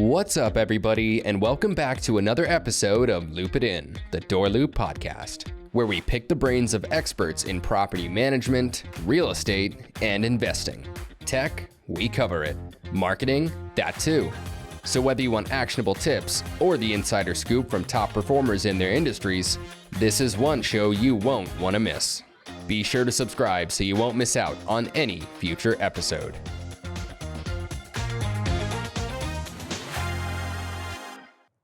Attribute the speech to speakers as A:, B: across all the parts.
A: What's up, everybody, and welcome back to another episode of Loop It In, the DoorLoop podcast, where we pick the brains of experts in property management, real estate, and investing. Tech, we cover it. Marketing, that too. So whether you want actionable tips or the insider scoop from top performers in their industries, this is one show you won't want to miss. Be sure to subscribe so you won't miss out on any future episode.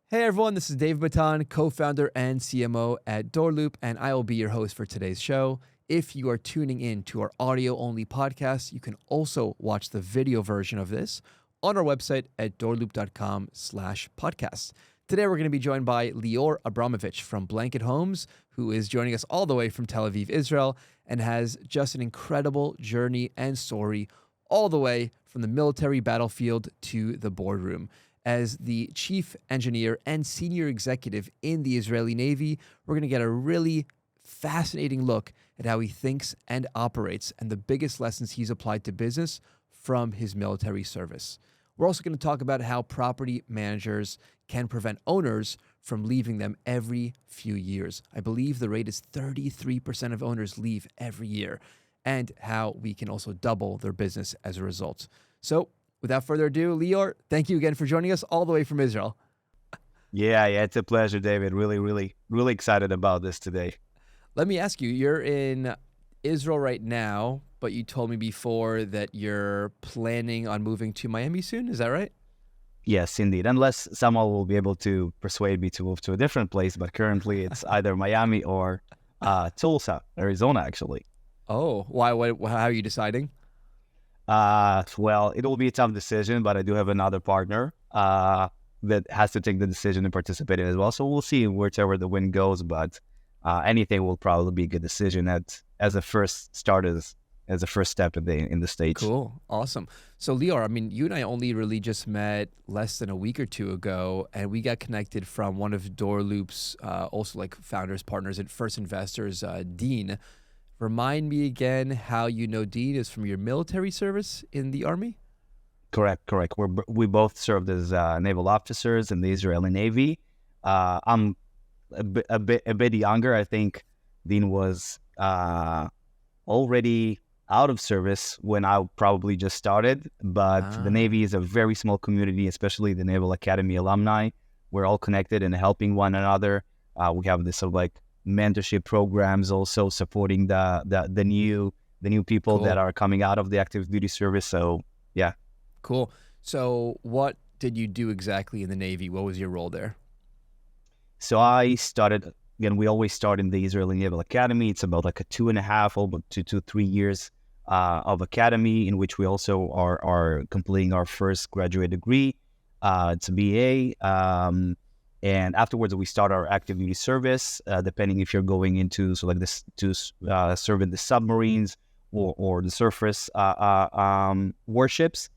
B: Hey everyone, this is Dave Baton, co-founder and CMO at DoorLoop, and I will be your host for today's show. If you are tuning in to our audio-only podcast, you can also watch the video version of this on our website at doorloop.com/podcast. Today we're going to be joined by Lior Abramovich from Blanket Homes, who is joining us all the way from Tel Aviv, Israel, and has just an incredible journey and story all the way from the military battlefield to the boardroom. As the chief engineer and senior executive in the Israeli Navy, we're going to get a really fascinating look at how he thinks and operates and the biggest lessons he's applied to business from his military service. We're also going to talk about how property managers can prevent owners from leaving them every few years. I believe the rate is 33% of owners leave every year, and how we can also double their business as a result. So, without further ado, Lior, thank you again for joining us all the way from Israel.
C: Yeah, it's a pleasure, David. Really excited about this today.
B: Let me ask you, you're in Israel right now, but you told me before that you're planning on moving to Miami soon. Is that right?
C: Yes, indeed. Unless someone will be able to persuade me to move to a different place, but currently it's either Miami or Tulsa, Arizona, actually.
B: Oh, why? How are you deciding?
C: Well, it will be a tough decision, but I do have another partner that has to take the decision and participate in it as well. So we'll see whichever the wind goes, but anything will probably be a good decision as a first start, as a first step in the stage.
B: Cool. Awesome. So Lior, I mean, you and I only really just met less than a week or two ago, and we got connected from one of DoorLoop's also like founders, partners, and first investors, Dean. Remind me again how you know Dean is from your military service in the Army?
C: Correct. We both served as naval officers in the Israeli Navy. I'm a bit younger. I think Dean was already out of service when I probably just started. But the Navy is a very small community, especially the Naval Academy alumni. We're all connected and helping one another. We have this sort of like mentorship programs, also supporting the new people that are coming out of the active duty service. So yeah.
B: Cool. So what did you do exactly in the Navy? What was your role there?
C: So I started, again, we always start in the Israeli Naval Academy. It's about like a 2.5, almost 2 to 3 years of academy, in which we also are completing our first graduate degree. It's a BA. And afterwards, we start our active duty service, depending if you're going into this to serve in the submarines or the surface warships.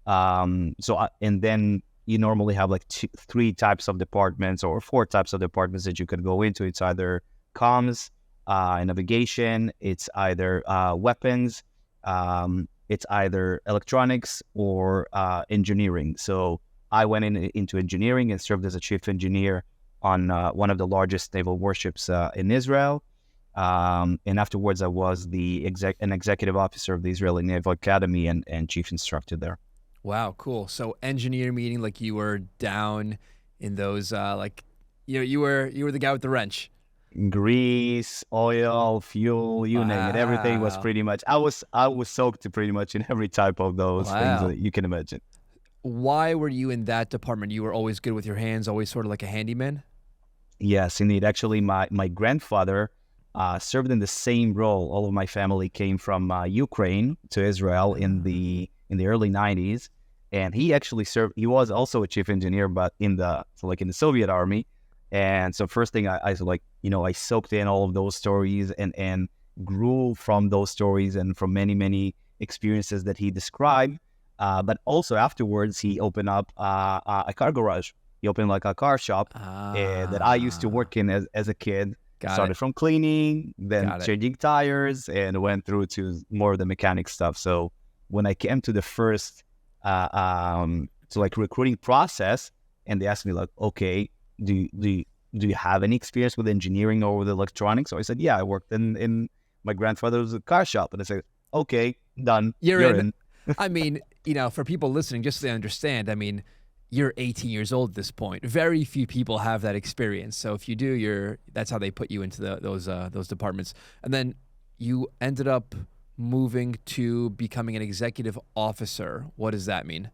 C: And then you normally have like 3 types of departments or 4 types of departments that you could go into. It's either comms, navigation, it's either weapons, it's either electronics or engineering. So I went into engineering and served as a chief engineer on one of the largest naval warships in Israel. And afterwards, I was an executive officer of the Israeli Naval Academy and chief instructor there.
B: Wow, cool. So engineer meaning like you were down in those, you were the guy with the wrench.
C: Grease, oil, fuel, you name it. Everything was pretty much, I was soaked pretty much in every type of those things that you can imagine.
B: Why were you in that department? You were always good with your hands, always sort of like a handyman?
C: Yes, indeed. Actually, my grandfather served in the same role. All of my family came from Ukraine to Israel in the early 90s. And he actually served, he was also a chief engineer, but in the Soviet Army. And so first thing I soaked in all of those stories and grew from those stories and from many experiences that he described. But also afterwards, he opened up a car garage. He opened like a car shop that I used to work in as a kid. Started from cleaning, then changing tires, and went through to more of the mechanic stuff. So when I came to the first like recruiting process, and they asked me like, okay, do you have any experience with engineering or with electronics? So I said, yeah, I worked in my grandfather's car shop. And I said, okay, done.
B: You're in. I mean, for people listening, just so they understand, I mean, you're 18 years old at this point. Very few people have that experience. So if you do, that's how they put you into those departments. And then you ended up moving to becoming an executive officer. What does that mean?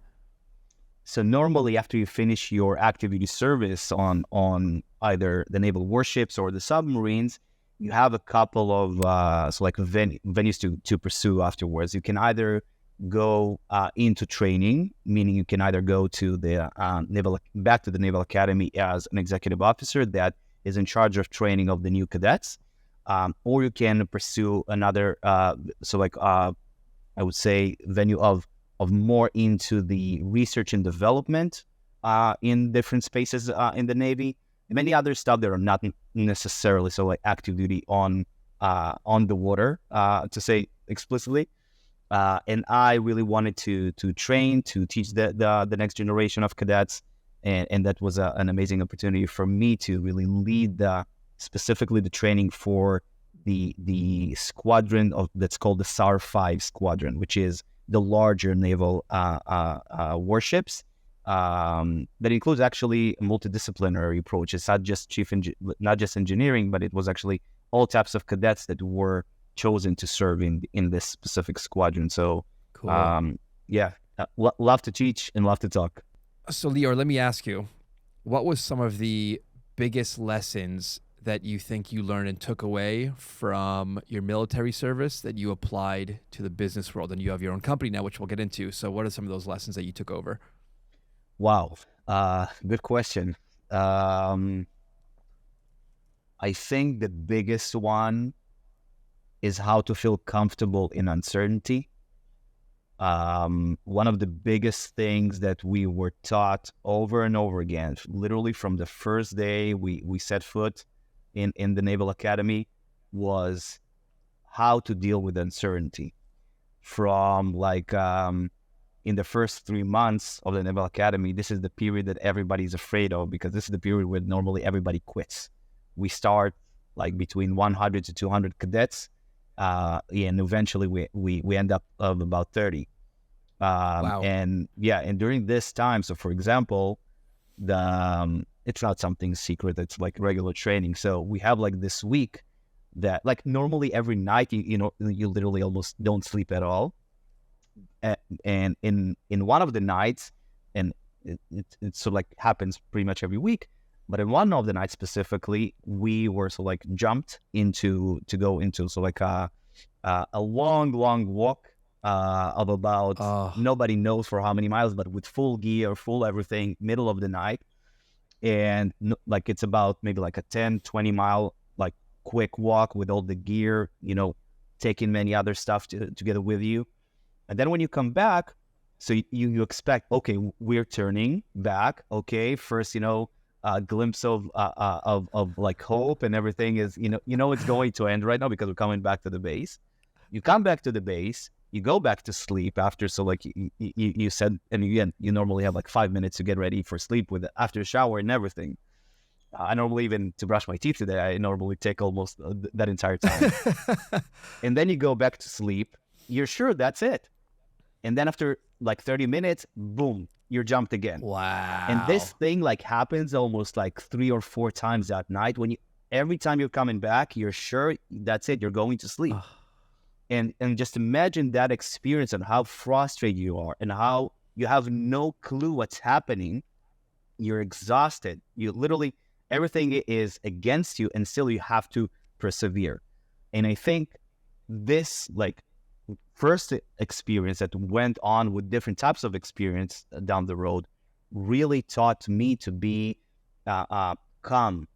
C: So normally after you finish your active duty service on either the naval warships or the submarines, you have a couple of venues to pursue afterwards. You can either go into training, meaning you can either go to the back to the Naval Academy as an executive officer that is in charge of training of the new cadets, or you can pursue another I would say venue of more into the research and development in different spaces in the Navy. Many other stuff that are not necessarily active duty on the water, to say explicitly. And I really wanted to train, to teach the next generation of cadets, and that was an amazing opportunity for me to really lead specifically the training for the squadron that's called the SAR 5 squadron, which is the larger naval warships. That includes actually a multidisciplinary approach. It's not just engineering, but it was actually all types of cadets that were chosen to serve in this specific squadron. So,
B: cool.
C: Love to teach and love to talk.
B: So, Lior, let me ask you, what was some of the biggest lessons that you think you learned and took away from your military service that you applied to the business world? And you have your own company now, which we'll get into. So what are some of those lessons that you took over?
C: Wow. Good question. I think the biggest one is how to feel comfortable in uncertainty. One of the biggest things that we were taught over and over again, literally from the first day we set foot in the Naval Academy, was how to deal with uncertainty. From in the first 3 months of the Naval Academy, this is the period that everybody's afraid of, because this is the period where normally everybody quits. We start between 100 to 200 cadets, and eventually we end up of about 30.
B: Wow.
C: And during this time, so for example, it's not something secret, it's like regular training. So we have this week that normally every night you literally almost don't sleep at all. And in one of the nights, and it happens pretty much every week, but in one of the nights specifically, we were jumped to go into a long walk of about nobody knows for how many miles, but with full gear, full everything, middle of the night. And it's about maybe a 10-20 mile quick walk with all the gear, taking many other stuff together with you. And then when you come back, so you expect, okay, we're turning back. Okay, first, a glimpse of hope, and everything is, it's going to end right now because we're coming back to the base. You come back to the base, you go back to sleep after. So you said, and again, you normally have 5 minutes to get ready for sleep after a shower and everything. I normally, even to brush my teeth today, I normally take almost that entire time. And then you go back to sleep. You're sure that's it. And then after 30 minutes, boom, you're jumped again.
B: Wow.
C: And this thing happens almost 3 or 4 times that night. Every time you're coming back, you're sure that's it. You're going to sleep. And just imagine that experience and how frustrated you are and how you have no clue what's happening. You're exhausted. You literally, everything is against you, and still you have to persevere. And I think this first experience that went on with different types of experience down the road really taught me to be calm.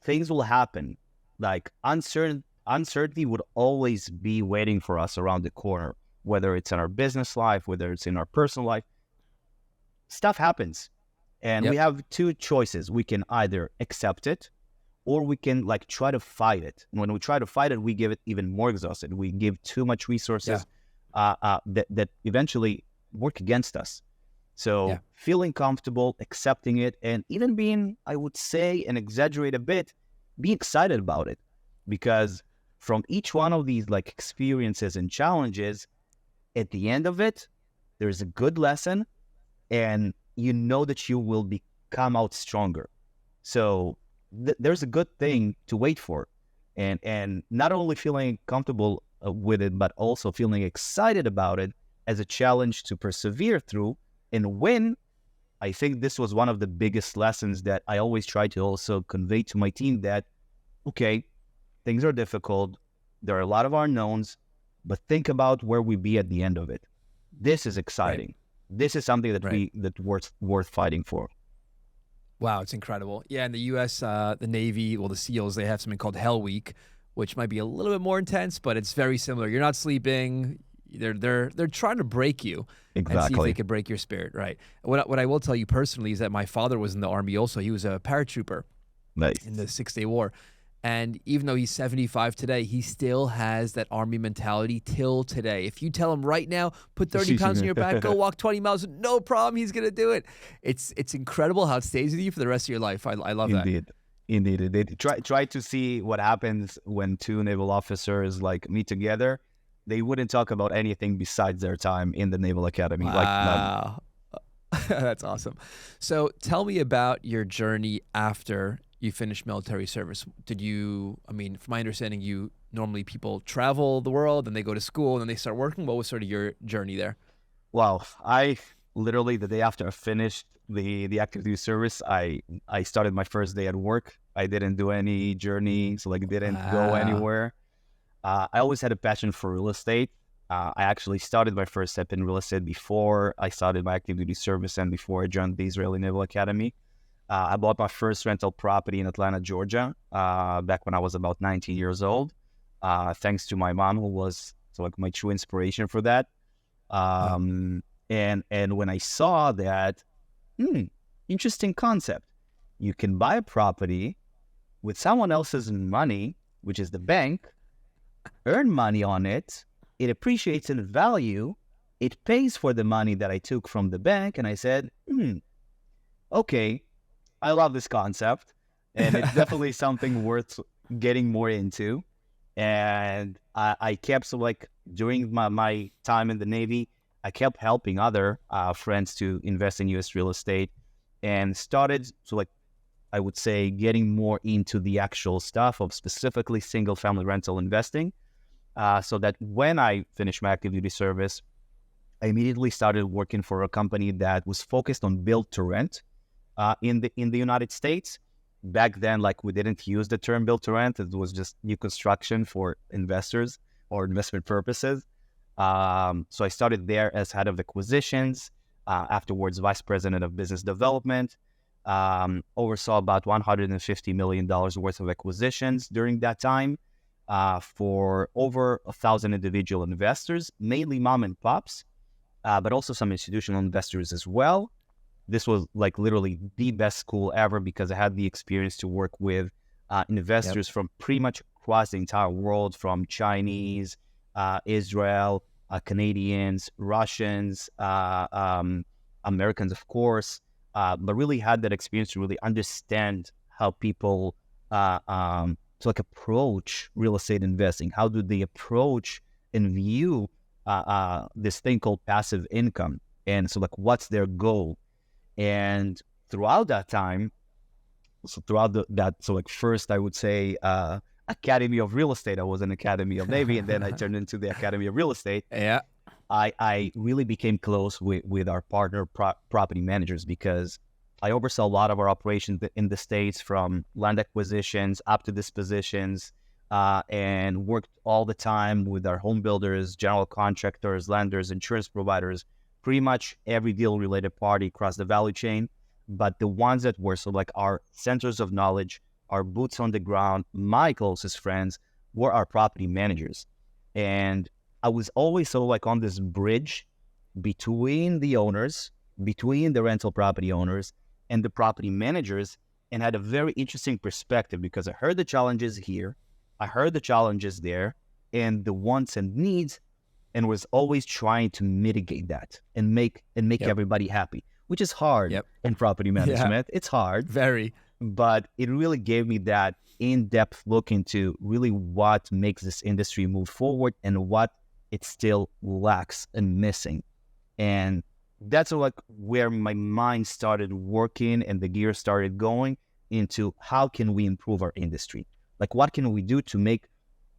C: Things will happen. Uncertainty would always be waiting for us around the corner, whether it's in our business life, whether it's in our personal life. Stuff happens. And we have 2 choices. We can either accept it, or we can try to fight it. And when we try to fight it, we get it even more exhausted. We give too much resources that eventually work against us. So feeling comfortable, accepting it, and even being, I would say, and exaggerate a bit, be excited about it. Because from each one of these like experiences and challenges, at the end of it, there's a good lesson, and you know that you will come out stronger. So there's a good thing to wait for, and not only feeling comfortable with it, but also feeling excited about it as a challenge to persevere through and win. I think this was one of the biggest lessons that I always try to also convey to my team, that, okay, things are difficult. There are a lot of unknowns, but think about where we be at the end of it. This is exciting. Right. This is something that that's worth fighting for.
B: Wow, it's incredible. Yeah, in the U.S., the Navy, well, the SEALs, they have something called Hell Week, which might be a little bit more intense, but it's very similar. You're not sleeping. They're trying to break you and see if they could break your spirit, right? What I will tell you personally is that my father was in the Army also. He was a paratrooper in the 6-Day War. And even though he's 75 today, he still has that Army mentality till today. If you tell him right now, put 30 pounds on your back, go walk 20 miles, no problem, he's going to do it. It's incredible how it stays with you for the rest of your life. I love that.
C: Indeed. Try to see what happens when two naval officers like meet together. They wouldn't talk about anything besides their time in the Naval Academy.
B: Wow. That's awesome. So tell me about your journey after you finished military service. From my understanding, normally people travel the world and they go to school and then they start working. What was sort of your journey there?
C: Well, I literally, the day after I finished the active duty service, I started my first day at work. I didn't do any journey, so didn't go anywhere. I always had a passion for real estate. I actually started my first step in real estate before I started my active duty service and before I joined the Israeli Naval Academy. I bought my first rental property in Atlanta, Georgia, back when I was about 19 years old, thanks to my mom, who was my true inspiration for that. And when I saw that, interesting concept. You can buy a property with someone else's money, which is the bank, earn money on it, it appreciates in value, it pays for the money that I took from the bank, and I said, okay, I love this concept, and it's definitely something worth getting more into. And I kept, during my time in the Navy, I kept helping other friends to invest in U.S. real estate, and started I would say getting more into the actual stuff of specifically single family rental investing. So that when I finished my active duty service, I immediately started working for a company that was focused on build to rent in the United States. Back then, we didn't use the term build to rent. It was just new construction for investors or investment purposes. So I started there as head of acquisitions, afterwards vice president of business development, oversaw about $150 million worth of acquisitions during that time for over 1,000 individual investors, mainly mom and pops, but also some institutional investors as well. This was literally the best school ever because I had the experience to work with investors from pretty much across the entire world, from Chinese, Israel, Canadians, Russians, Americans, of course, but really had that experience to really understand how people approach real estate investing. How do they approach and view this thing called passive income? And so what's their goal? And throughout that time, first I would say Academy of Real Estate, I was in Academy of Navy, and then I turned into the Academy of Real Estate.
B: Yeah.
C: I really became close with our partner property managers because I oversaw a lot of our operations in the States, from land acquisitions up to dispositions, and worked all the time with our home builders, general contractors, lenders, insurance providers, pretty much every deal related party across the value chain. But the ones that were our centers of knowledge, our boots on the ground, my closest friends, were our property managers. And I was always on this bridge between the owners, between the rental property owners and the property managers, and had a very interesting perspective because I heard the challenges here, I heard the challenges there, and the wants and needs, and was always trying to mitigate that and make everybody happy, which is hard in property management. It's hard.
B: Very.
C: But it really gave me that in-depth look into really what makes this industry move forward and what it still lacks and missing. And that's like where my mind started working and the gear started going into how can we improve our industry? Like what can we do to make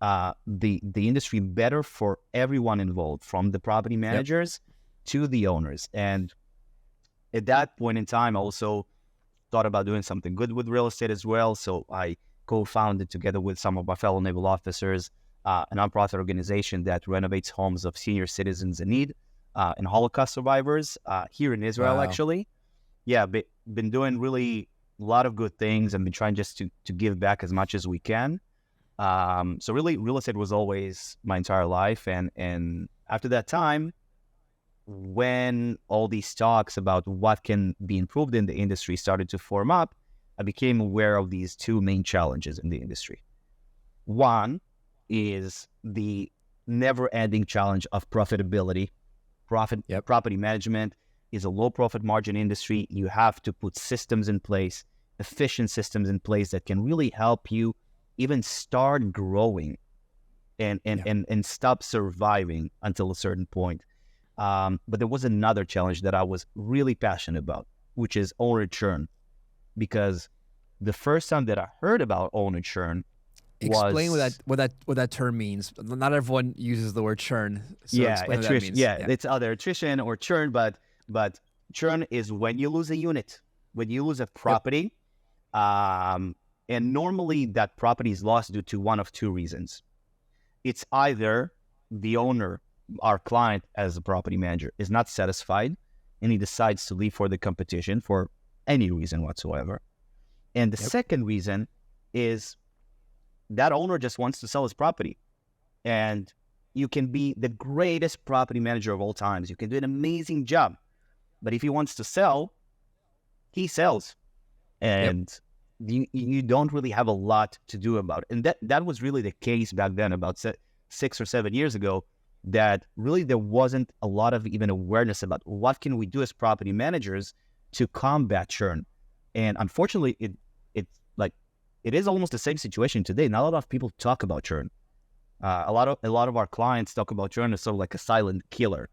C: the industry better for everyone involved, from the property managers to the owners. And at that point in time, I also thought about doing something good with real estate as well. So I co-founded, together with some of my fellow naval officers, a nonprofit organization that renovates homes of senior citizens in need and Holocaust survivors here in Israel, actually. Yeah, been doing really a lot of good things and been trying just to give back as much as we can. So really, real estate was always my entire life. And after that time, when all these talks about what can be improved in the industry started to form up, I became aware of these two main challenges in the industry. One is the never-ending challenge of profitability. Property management is a low profit margin industry. You have to put systems in place, efficient systems in place that can really help you even start growing and stop surviving until a certain point. But there was another challenge that I was really passionate about, which is owner churn. Because the first time that I heard about owner churn
B: Explain what that term means. Not everyone uses the word churn. So explain what that means.
C: It's either attrition or churn, but churn is when you lose a unit, when you lose a property, and normally that property is lost due to one of two reasons. It's either the owner, our client as a property manager, is not satisfied and he decides to leave for the competition for any reason whatsoever. And the second reason is that owner just wants to sell his property. And you can be the greatest property manager of all times. You can do an amazing job. But if he wants to sell, he sells. And you don't really have a lot to do about it. And that was really the case back then, about 6 or 7 years ago, that really there wasn't a lot of even awareness about what can we do as property managers to combat churn. And unfortunately, it is almost the same situation today. Not a lot of people talk about churn. A lot of our clients talk about churn as sort of like a silent killer,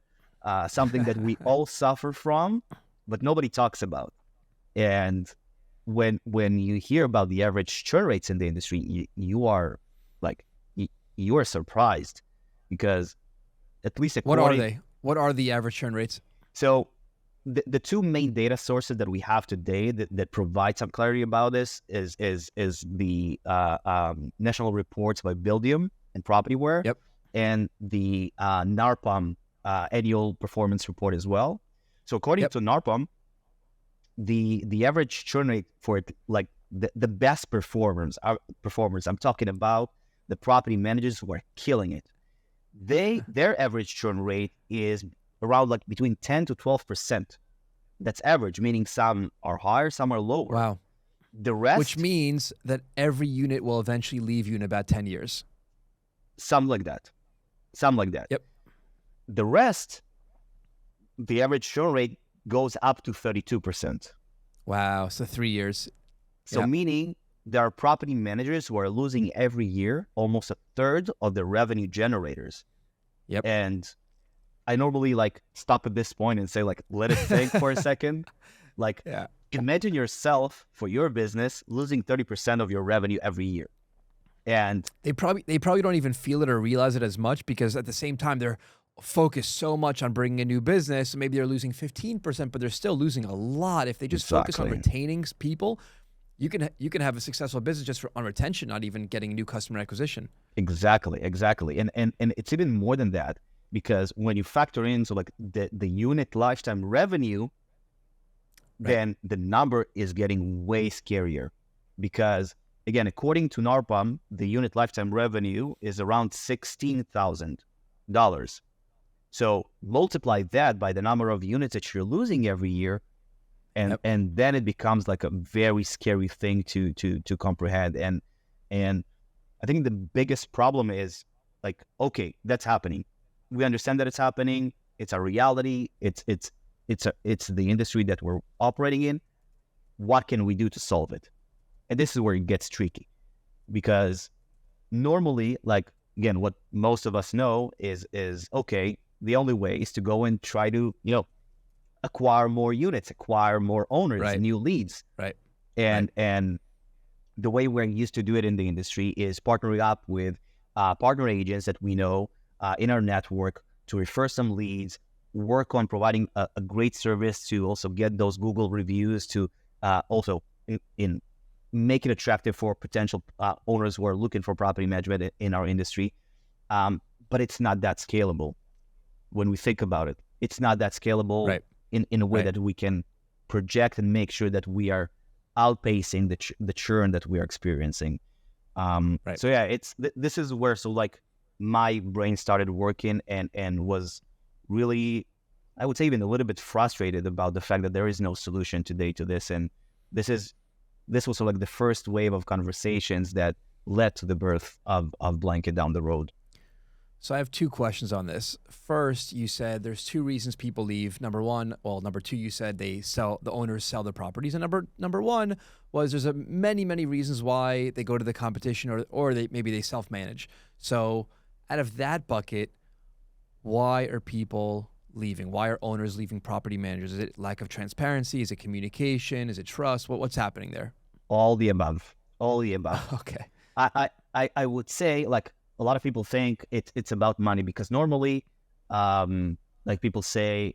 C: something that we all suffer from, but nobody talks about. And when you hear about the average churn rates in the industry, you are surprised, because at least
B: what are they? What are the average churn rates?
C: So the two main data sources that we have today that provide some clarity about this is the national reports by Buildium and Propertyware, and the NARPM annual performance report as well. So according to NARPM, the average churn rate for like the best performers, I'm talking about the property managers who are killing it. Their average churn rate is around like between 10 to 12%. That's average, meaning some are higher, some are lower.
B: Wow.
C: The rest,
B: which means that every unit will eventually leave you in about 10 years.
C: Some like that.
B: Yep.
C: The rest, the average churn rate goes up to 32%.
B: Wow. So 3 years.
C: So meaning there are property managers who are losing every year almost a third of the revenue generators.
B: Yep.
C: And I normally stop at this point and say let it think for a second. Imagine yourself, for your business, losing 30% of your revenue every year. And
B: they probably don't even feel it or realize it as much, because at the same time they're focused so much on bringing a new business. Maybe they're losing 15%, but they're still losing a lot. If they just focus on retaining people, you can have a successful business just on retention, not even getting new customer acquisition.
C: Exactly. And it's even more than that, because when you factor in the unit lifetime revenue, then the number is getting way scarier. Because again, according to NARPM, the unit lifetime revenue is around $16,000. So multiply that by the number of units that you're losing every year, and then it becomes like a very scary thing to comprehend. And I think the biggest problem is okay, that's happening. we understand that it's happening. It's a reality. It's the industry that we're operating in. What can we do to solve it? And this is where it gets tricky, because normally, like, again, what most of us know is okay, the only way is to go and try to, acquire more units, acquire more owners,
B: Right.
C: new leads.
B: Right.
C: And the way we're used to do it in the industry is partnering up with partner agents that we know in our network to refer some leads, work on providing a great service to also get those Google reviews, to also in make it attractive for potential owners who are looking for property management in our industry. But it's not that scalable. When we think about it, it's not that scalable,
B: Right.
C: in a way
B: Right.
C: that we can project and make sure that we are outpacing the churn that we are experiencing.
B: Right.
C: So yeah, this is where my brain started working and was really, I would say, even a little bit frustrated about the fact that there is no solution today to this. And this was like the first wave of conversations that led to the birth of Blanket down the road.
B: So I have two questions on this. First, you said there's two reasons people leave. Number two, you said the owners sell their properties. And number one was there's many reasons why they go to the competition or maybe they self-manage. So out of that bucket, why are people leaving? Why are owners leaving property managers? Is it lack of transparency? Is it communication? Is it trust? What's happening there?
C: All the above. All the above.
B: Okay.
C: I would say, like, a lot of people think it's about money, because normally, like, people say,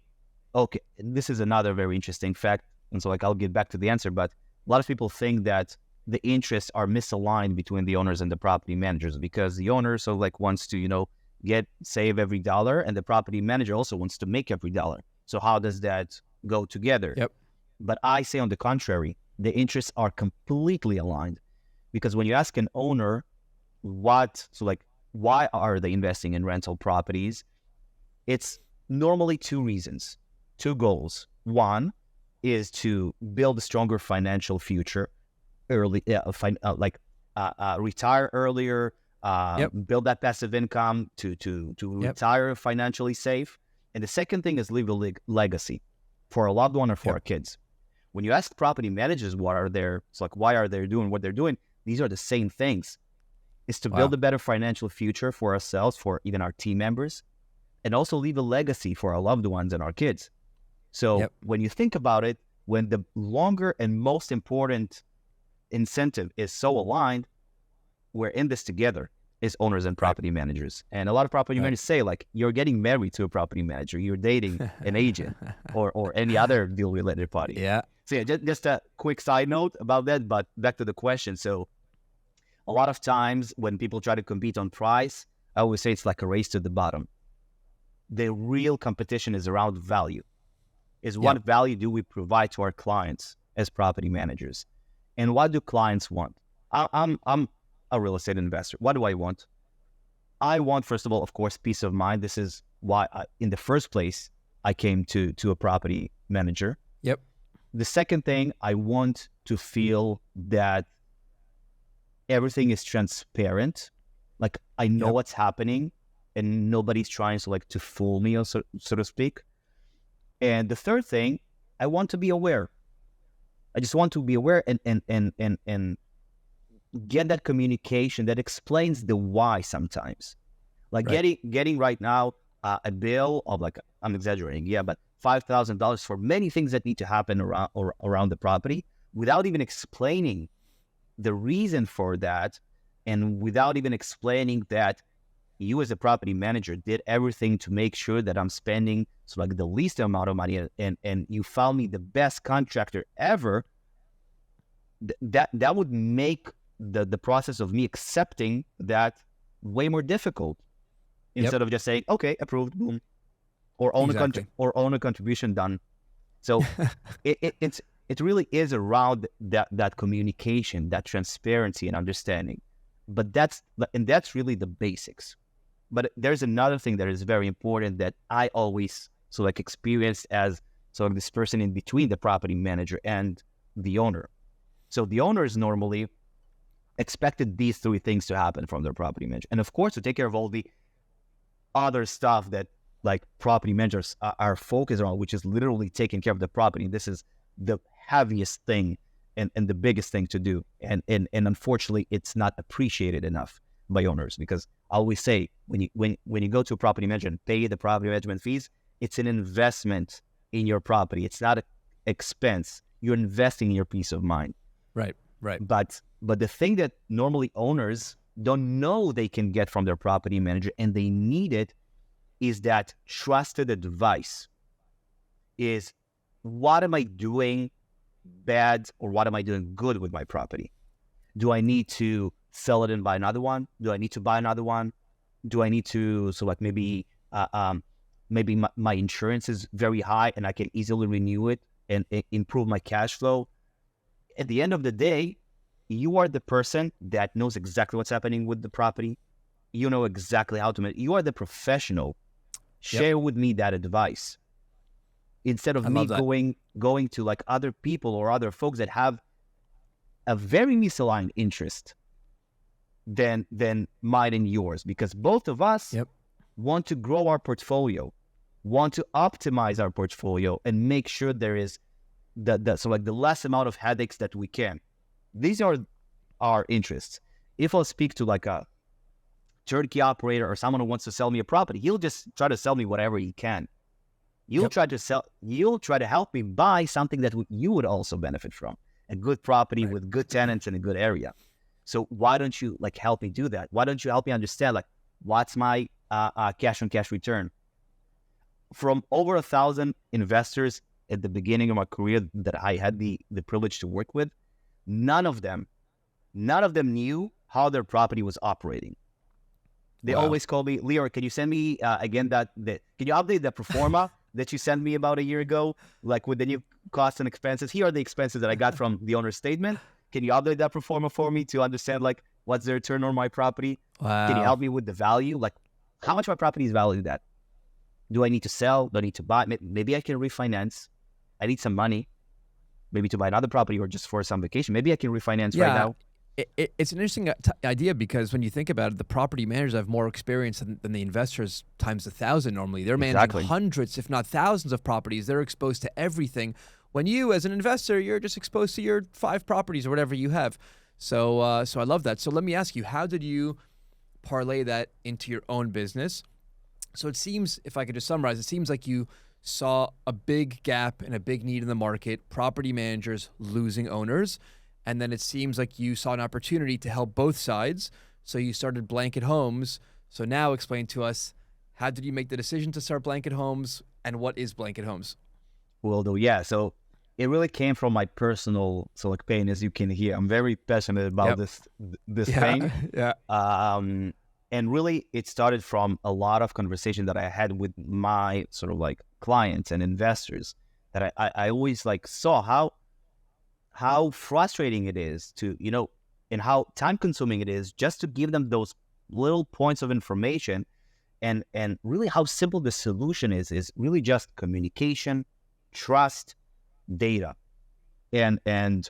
C: okay, this is another very interesting fact, and so, like, I'll get back to the answer, but a lot of people think that the interests are misaligned between the owners and the property managers, because the owner wants to, save every dollar, and the property manager also wants to make every dollar. So how does that go together?
B: Yep.
C: But I say, on the contrary, the interests are completely aligned, because when you ask an owner why are they investing in rental properties, it's normally two reasons, two goals. One is to build a stronger financial future, retire earlier, build that passive income to retire financially safe. And the second thing is leave a legacy for a loved one or for our kids. When you ask property managers why are they doing what they're doing, these are the same things. Is to build a better financial future for ourselves, for even our team members, and also leave a legacy for our loved ones and our kids. So when you think about it, when the longer and most important incentive is so aligned, we're in this together as owners and property managers. And a lot of property managers say, like, you're getting married to a property manager, you're dating an agent or any other deal-related party.
B: Yeah.
C: So yeah, just a quick side note about that, but back to the question. So a lot of times when people try to compete on price, I always say it's like a race to the bottom. The real competition is around value. What value do we provide to our clients as property managers? And what do clients want? I'm a real estate investor. What do I want? I want, first of all, of course, peace of mind. This is why, in the first place, I came to a property manager.
B: Yep.
C: The second thing, I want to feel that everything is transparent. Like, I know what's happening and nobody's trying to fool me, so to speak. And the third thing, I want to be aware. I just want to be aware and get that communication that explains the why sometimes. Like getting right now a bill of, like, I'm exaggerating, but $5,000 for many things that need to happen around the property without even explaining the reason for that, and without even explaining that you as a property manager did everything to make sure that I'm spending the least amount of money, and you found me the best contractor ever, that would make the process of me accepting that way more difficult, instead of just saying, okay, approved, boom, or own a contribution done. So it really is around that communication, that transparency and understanding. But that's really the basics. But there's another thing that is very important that I always experienced as this person in between the property manager and the owner. So the owners normally expected these three things to happen from their property manager. And of course, to take care of all the other stuff that like property managers are focused on, which is literally taking care of the property. This is the heaviest thing and the biggest thing to do. And unfortunately, it's not appreciated enough by owners, because I always say when you go to a property manager and pay the property management fees, it's an investment in your property. It's not an expense. You're investing in your peace of mind.
B: Right.
C: But the thing that normally owners don't know they can get from their property manager and they need it is that trusted advice. Is what am I doing bad or what am I doing good with my property? Do I need to sell it and buy another one? Do I need to buy another one? Do I need to, so like maybe my insurance is very high and I can easily renew it and improve my cash flow. At the end of the day, you are the person that knows exactly what's happening with the property. You know exactly how to make. You are the professional. Share with me that advice instead of me going to like other people or other folks that have a very misaligned interest than mine and yours, because both of us want to grow our portfolio, want to optimize our portfolio and make sure there is the less amount of headaches that we can. These are our interests. If I'll speak to like a turnkey operator or someone who wants to sell me a property, he'll just try to sell me whatever he can. You'll try to help me buy something that you would also benefit from, a good property with good tenants in a good area. So why don't you like help me do that? Why don't you help me understand like what's my cash on cash return? From over 1,000 investors at the beginning of my career that I had the privilege to work with, none of them knew how their property was operating. They always call me, Lior, can you send me again can you update the pro forma that you sent me about a year ago, like with the new costs and expenses? Here are the expenses that I got from the owner's statement. Can you update that pro forma for me to understand like what's the return on my property?
B: Wow.
C: Can you help me with the value? Like how much my property is valued at? Do I need to sell? Do I need to buy? Maybe I can refinance. I need some money, maybe to buy another property or just for some vacation. Maybe I can refinance right now.
B: It's an interesting idea, because when you think about it, the property managers have more experience than the investors times 1,000 normally. They're managing hundreds, if not thousands of properties. They're exposed to everything. When you, as an investor, you're just exposed to your 5 properties or whatever you have. So I love that. So let me ask you, how did you parlay that into your own business? So it seems, if I could just summarize, it seems like you saw a big gap and a big need in the market, property managers losing owners. And then it seems like you saw an opportunity to help both sides. So you started Blanket Homes. So now explain to us, how did you make the decision to start Blanket Homes, and what is Blanket Homes?
C: Will do. Yeah. So it really came from my personal pain, as you can hear. I'm very passionate about this thing.
B: Yeah.
C: And really it started from a lot of conversation that I had with my sort of like clients and investors, that I always like saw how frustrating it is to, and how time consuming it is just to give them those little points of information, and really how simple the solution is really just communication, trust, data. And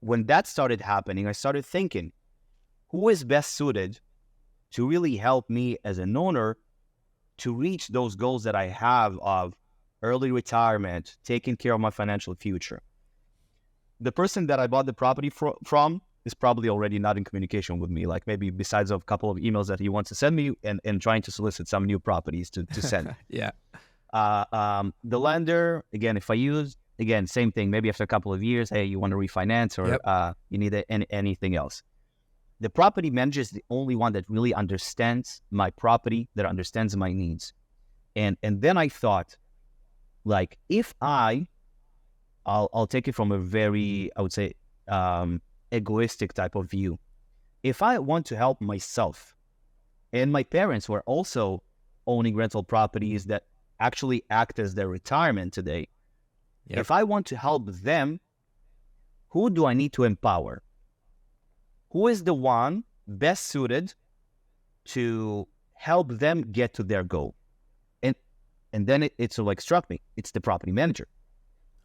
C: when that started happening, I started thinking, who is best suited to really help me as an owner to reach those goals that I have of early retirement, taking care of my financial future? The person that I bought the property from is probably already not in communication with me, like maybe besides a couple of emails that he wants to send me and trying to solicit some new properties to send.
B: Yeah.
C: The lender, again, if I use, again, same thing, maybe after a couple of years, hey, you want to refinance or you need anything else. The property manager is the only one that really understands my property, that understands my needs. And then I thought, like, if I'll take it from a very, I would say, egoistic type of view. If I want to help myself, and my parents were also owning rental properties that actually act as their retirement today, if I want to help them, who do I need to empower? Who is the one best suited to help them get to their goal? And then it sort of like struck me, it's the property manager.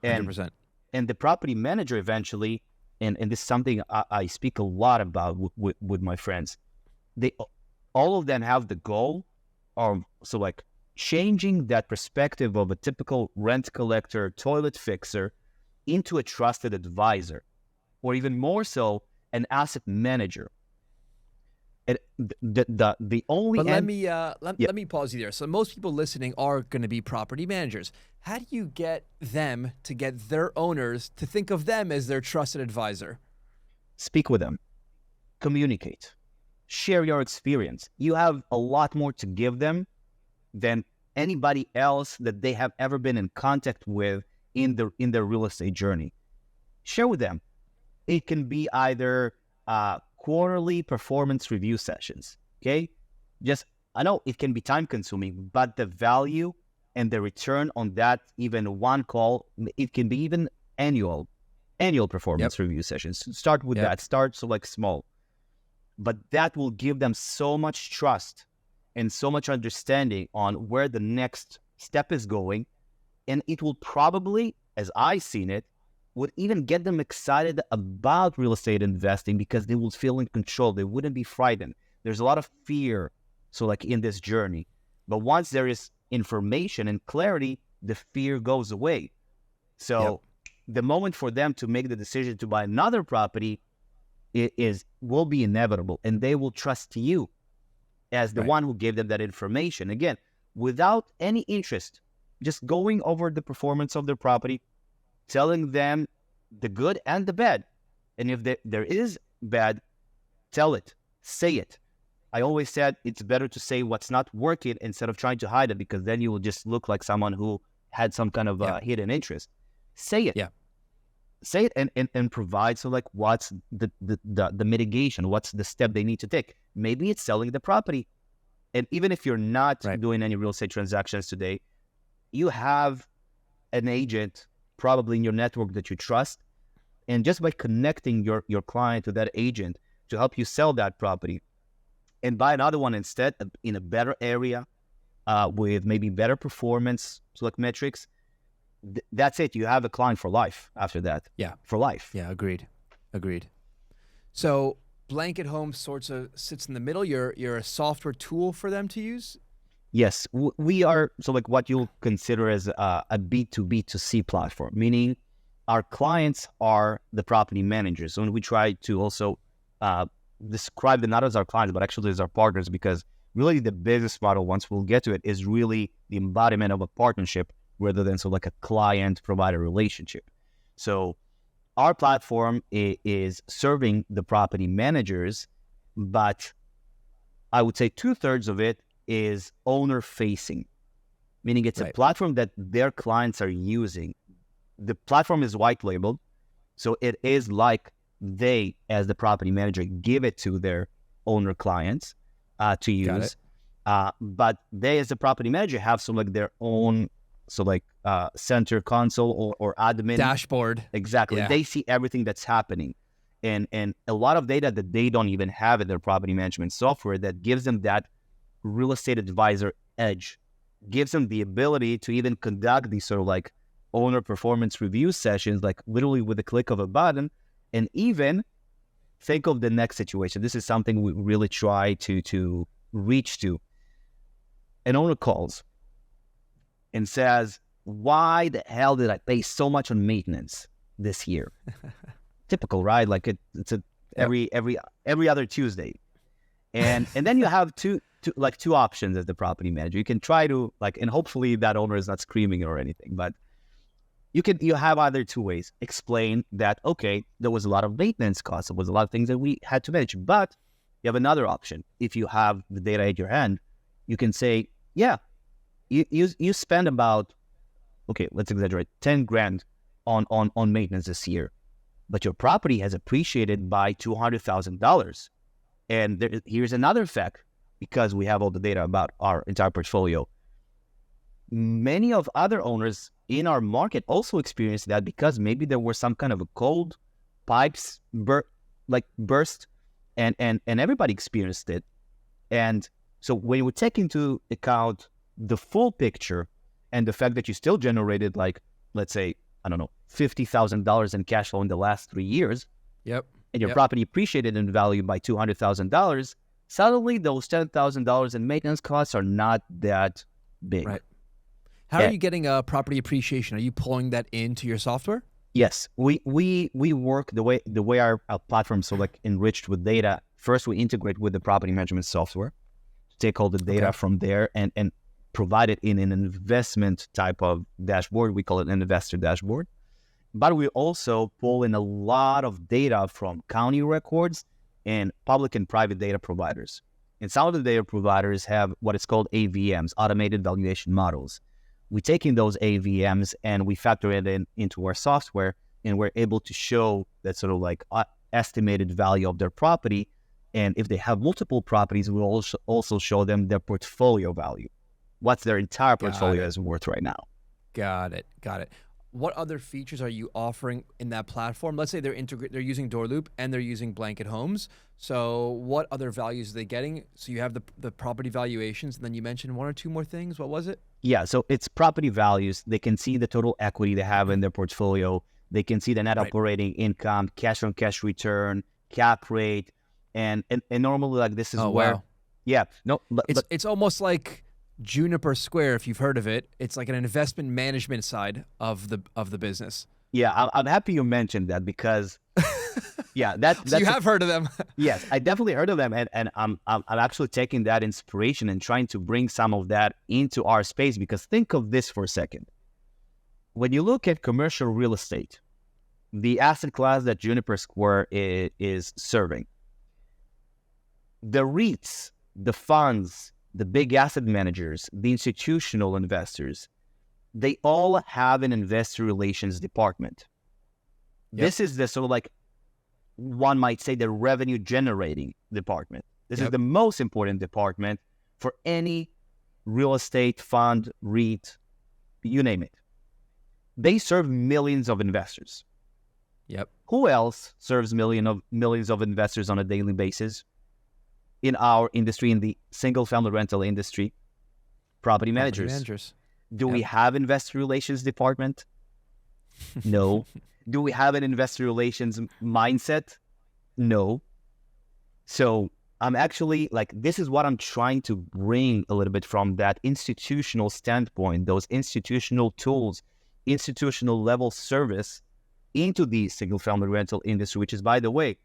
B: 100%.
C: And the property manager eventually, and this is something I speak a lot about with my friends, all of them have the goal so like changing that perspective of a typical rent collector, toilet fixer into a trusted advisor, or even more so, an asset manager. And the only
B: But
C: end,
B: let me pause you there. So most people listening are going to be property managers. How do you get them to get their owners to think of them as their trusted advisor?
C: speak with them, communicate, share your experience. You have a lot more to give them than anybody else that they have ever been in contact with in their real estate journey. Share with them. It can be either quarterly performance review sessions. Okay, I know it can be time consuming, but the value and the return on that, even one call, it can be even annual performance review sessions. Start with that. Start so like small, but that will give them so much trust and so much understanding on where the next step is going. And it will probably, as I've seen it, would even get them excited about real estate investing because they will feel in control. They wouldn't be frightened. There's a lot of fear, so like in this journey. But once there is information and clarity, the fear goes away. So the moment for them to make the decision to buy another property will be inevitable, and they will trust you as the one who gave them that information. Again, without any interest, just going over the performance of their property, telling them the good and the bad. And if there is bad, tell it, say it. I always said it's better to say what's not working instead of trying to hide it, because then you will just look like someone who had some kind of hidden interest. Say it. Say it and provide, so like what's the mitigation, what's the step they need to take. Maybe it's selling the property. And even if you're not doing any real estate transactions today, you have an agent probably in your network that you trust. And just by connecting your client to that agent to help you sell that property and buy another one instead in a better area with maybe better performance, so like metrics, that's it. You have a client for life after that. For life.
B: Agreed. So Blanket Home sort of sits in the middle. You're a software tool for them to use?
C: Yes, we are, so like what you'll consider as a B2B2C platform, meaning our clients are the property managers. So when we try to also describe them not as our clients, but actually as our partners, because really the business model, once we'll get to it, is really the embodiment of a partnership rather than so like a client-provider relationship. So our platform is serving the property managers, but I would say 2/3 of it is owner-facing, meaning it's a platform that their clients are using. The platform is white-labeled, so it is like they, as the property manager, give it to their owner clients to use. But they, as the property manager, have some like their own, so like center console or admin
B: dashboard.
C: Exactly. They see everything that's happening. And a lot of data that they don't even have in their property management software that gives them that real estate advisor edge, gives them the ability to even conduct these sort of like owner performance review sessions, like literally with a click of a button, and even think of the next situation. This is something we really try to reach to. An owner calls and says, why the hell did I pay so much on maintenance this year? Typical, right? Like it's every other Tuesday. And then you have two options as the property manager. You can try to and hopefully that owner is not screaming or anything, but you have either two ways. Explain that, okay, there was a lot of maintenance costs. There was a lot of things that we had to manage, but you have another option. If you have the data at your hand, you can say, you spend about, okay, let's exaggerate, 10 grand on maintenance this year, but your property has appreciated by $200,000. And here's another fact, because we have all the data about our entire portfolio. Many of other owners in our market also experienced that, because maybe there was some kind of a cold pipes burst, and everybody experienced it. And so when we take into account the full picture and the fact that you still generated, like, let's say, I don't know, $50,000 in cash flow in the last 3 years, and your property appreciated in value by $200,000, suddenly those $10,000 in maintenance costs are not that big.
B: Right. How are you getting property appreciation? Are you pulling that into your software?
C: Yes, we work the way our platform so like enriched with data. First, we integrate with the property management software to take all the data from there and provide it in an investment type of dashboard. We call it an investor dashboard. But we also pull in a lot of data from county records and public and private data providers. And some of the data providers have what is called AVMs, automated valuation models. We take in those AVMs and we factor it into our software, and we're able to show that sort of like estimated value of their property. And if they have multiple properties, we'll also show them their portfolio value. What's their entire portfolio is worth right now.
B: Got it. What other features are you offering in that platform? Let's say they're using DoorLoop and they're using Blanket Homes. So what other values are they getting? So you have the property valuations, and then you mentioned one or two more things. What was it?
C: Yeah, so it's property values. They can see the total equity they have in their portfolio. They can see the net operating income, cash on cash return, cap rate, and normally like this is
B: wow.
C: Yeah, no, but
B: it's almost like Juniper Square, if you've heard of it. It's like an investment management side of the business.
C: Yeah, I'm happy you mentioned that because yeah, that's
B: so you have heard of them.
C: Yes, I definitely heard of them, and I'm actually taking that inspiration and trying to bring some of that into our space. Because think of this for a second: when you look at commercial real estate, the asset class that Juniper Square is serving, the REITs, the funds, the big asset managers, the institutional investors, they all have an investor relations department. Yep. This is the sort of like, one might say, the revenue generating department. This is the most important department for any real estate fund, REIT, you name it. They serve millions of investors.
B: Yep.
C: Who else serves millions of investors on a daily basis in our industry, in the single family rental industry? Property managers. Do we have investor relations department? No. Do we have an investor relations mindset? No. So I'm actually like, this is what I'm trying to bring a little bit from that institutional standpoint, those institutional tools, institutional level service into the single family rental industry, which is, by the way,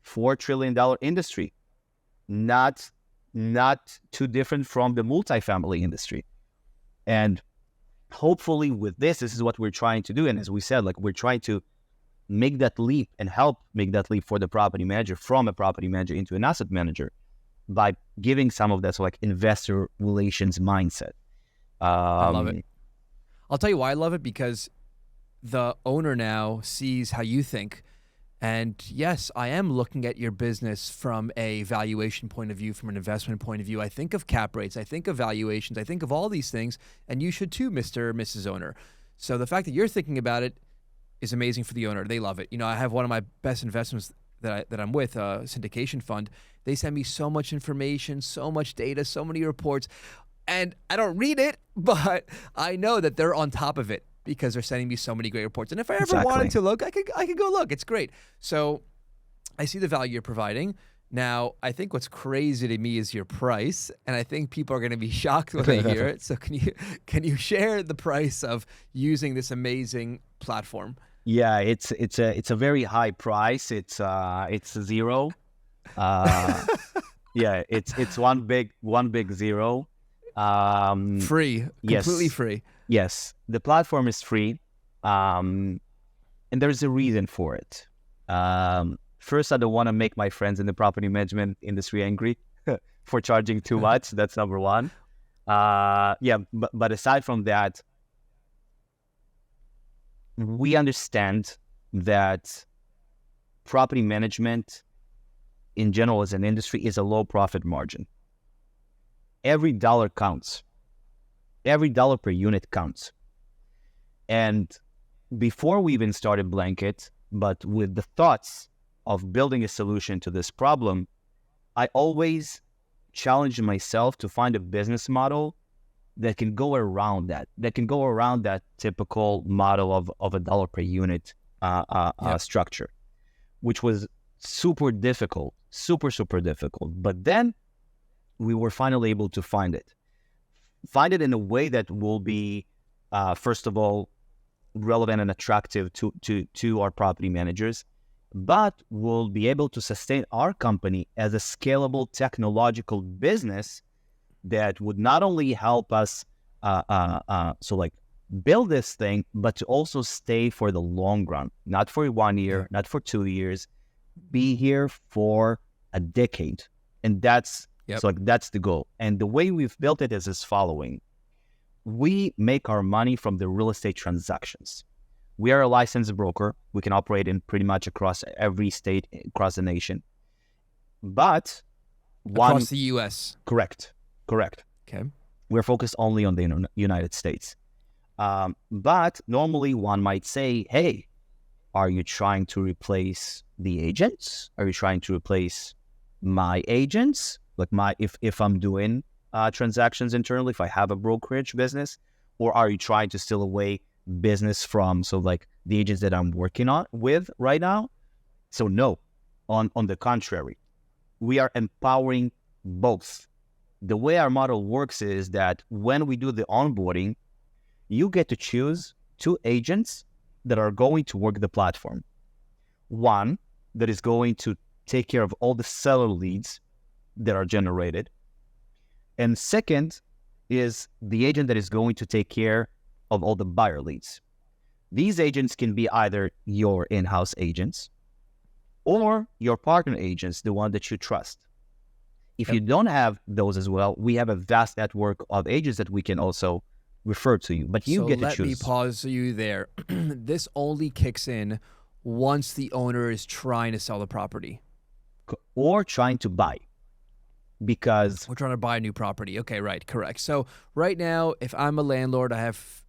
C: $4 trillion industry. Not too different from the multifamily industry. And hopefully with this is what we're trying to do. And as we said, like, we're trying to make that leap and help make that leap for the property manager, from a property manager into an asset manager, by giving some of that like investor relations mindset.
B: I love it. I'll tell you why I love it, because the owner now sees how you think. And yes, I am looking at your business from a valuation point of view, from an investment point of view. I think of cap rates, I think of valuations, I think of all these things, and you should too, Mr. or Mrs. Owner. So the fact that you're thinking about it is amazing for the owner. They love it. You know, I have one of my best investments that I'm with, a syndication fund. They send me so much information, so much data, so many reports, and I don't read it, but I know that they're on top of it, because they're sending me so many great reports. And if I ever wanted to look, I could go look. It's great. So I see the value you're providing. Now, I think what's crazy to me is your price, and I think people are going to be shocked when they hear it. So can you share the price of using this amazing platform?
C: Yeah, it's a very high price. It's zero. Yeah, it's one big zero.
B: Free, completely free.
C: Yes, the platform is free, and there's a reason for it. First, I don't want to make my friends in the property management industry angry for charging too much. That's number one. But aside from that, we understand that property management in general as an industry is a low profit margin. Every dollar counts. Every dollar per unit counts. And before we even started Blanket, but with the thoughts of building a solution to this problem, I always challenged myself to find a business model that can go around that typical model of a dollar per unit structure, which was super difficult. But then we were finally able to find it in a way that will be, first of all, relevant and attractive to our property managers, but will be able to sustain our company as a scalable technological business that would not only help us build this thing, but to also stay for the long run, not for 1 year, not for 2 years, be here for a decade. And that's that's the goal. And the way we've built it is as following. We make our money from the real estate transactions. We are a licensed broker. We can operate in pretty much across every state across the nation. But
B: across the U.S.
C: Correct.
B: Okay.
C: We're focused only on the United States. But normally one might say, hey, are you trying to replace the agents? Are you trying to replace my agents? Like if I'm doing transactions internally, if I have a brokerage business, or are you trying to steal away business from the agents that I'm working with right now? So no, on the contrary, we are empowering both. The way our model works is that when we do the onboarding, you get to choose 2 agents that are going to work the platform. One that is going to take care of all the seller leads that are generated. And second is the agent that is going to take care of all the buyer leads. These agents can be either your in-house agents or your partner agents, the one that you trust. If you don't have those as well, we have a vast network of agents that we can also refer to you, but you get to choose.
B: Let me pause you there. This only kicks in once the owner is trying to sell the property.
C: Or trying to buy. Because
B: we're trying to buy a new property. Okay, right, correct. So right now, if I'm a landlord, I have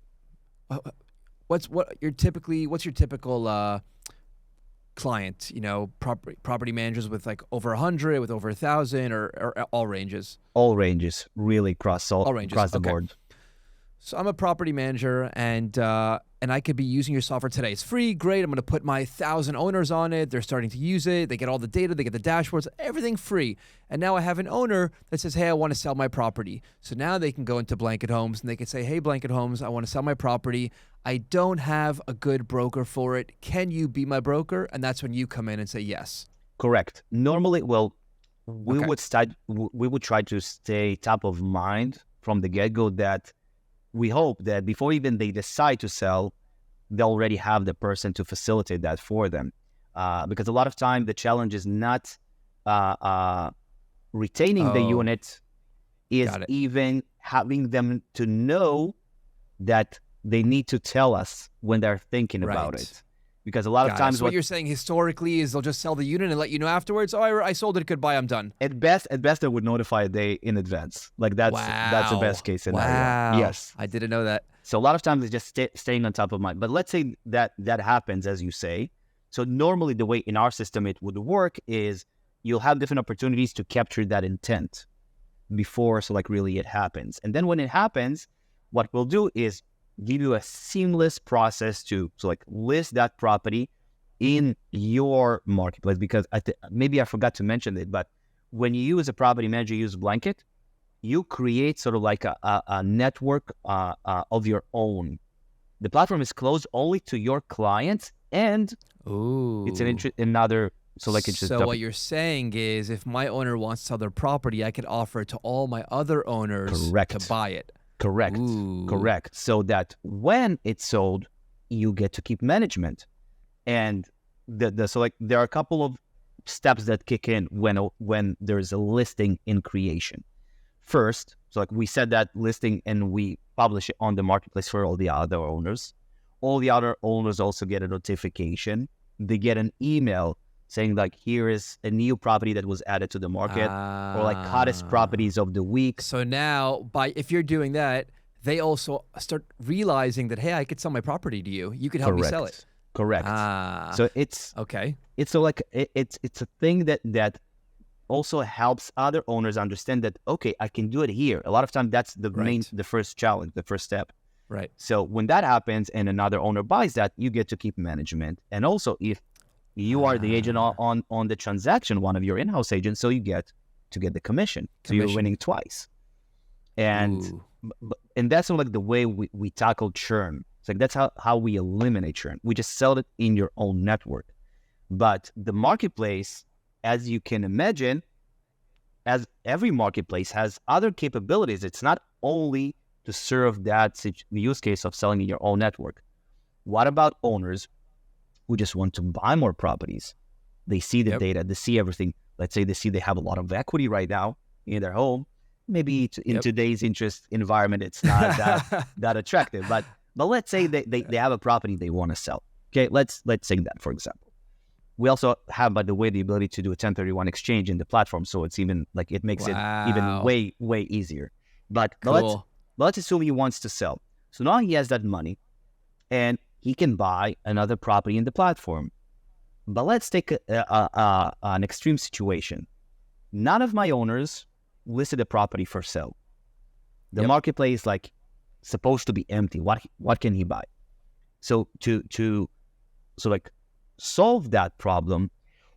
B: what's your typical client? You know, property managers with like over 100, with over 1,000, or all ranges.
C: All ranges, really across the board.
B: So I'm a property manager, and I could be using your software today. It's free, great. I'm going to put my 1,000 owners on it. They're starting to use it. They get all the data. They get the dashboards, everything free. And now I have an owner that says, hey, I want to sell my property. So now they can go into Blanket Homes, and they can say, hey, Blanket Homes, I want to sell my property. I don't have a good broker for it. Can you be my broker? And that's when you come in and say yes.
C: Correct. Normally, we would try to stay top of mind from the get-go, that we hope that before even they decide to sell, they already have the person to facilitate that for them. Because a lot of time the challenge is not retaining the unit, is even having them to know that they need to tell us when they're thinking about it. Because a lot of times
B: what you're saying historically is they'll just sell the unit and let you know afterwards, oh, I sold it, goodbye, I'm done.
C: At best they would notify a day in advance. Like that's the best case scenario.
B: Wow.
C: Yes.
B: I didn't know that.
C: So a lot of times it's just staying on top of mind. But let's say that happens, as you say. So normally the way in our system it would work is you'll have different opportunities to capture that intent before really it happens. And then when it happens, what we'll do is give you a seamless process to list that property in your marketplace. Because maybe I forgot to mention it, but when you use a property manager, you use Blanket, you create a network of your own. The platform is closed only to your clients, and it's another. So
B: what you're saying is, if my owner wants to sell their property, I could offer it to all my other owners to buy it.
C: Correct. So that when it's sold, you get to keep management. And there are a couple of steps that kick in when there's a listing in creation. First, we set that listing and we publish it on the marketplace for all the other owners. All the other owners also get a notification. They get an email saying here is a new property that was added to the market, or hottest properties of the week.
B: So now, if you're doing that, they also start realizing that, hey, I could sell my property to you. You could help me sell it.
C: Correct. So it's okay. It's it's a thing that also helps other owners understand that, okay, I can do it here. A lot of times that's the first challenge, the first step.
B: Right.
C: So when that happens and another owner buys that, you get to keep management. And also if you are the agent on the transaction, one of your in-house agents, so you get to get the commission. So you're winning twice. And that's sort of like the way we tackle churn. It's like that's how we eliminate churn. We just sell it in your own network. But the marketplace, as you can imagine, as every marketplace has other capabilities. It's not only to serve that use case of selling in your own network. What about owners who just want to buy more properties? They see the data, they see everything. Let's say they see they have a lot of equity right now in their home. Maybe in today's interest environment, it's not that attractive. But let's say they have a property they want to sell. Okay, let's say that, for example. We also have, by the way, the ability to do a 1031 exchange in the platform, so it's even like it makes it even way easier. But let's assume he wants to sell. So now he has that money, and he can buy another property in the platform. But let's take an extreme situation. None of my owners listed a property for sale. The marketplace like supposed to be empty. What can he buy? So to solve that problem,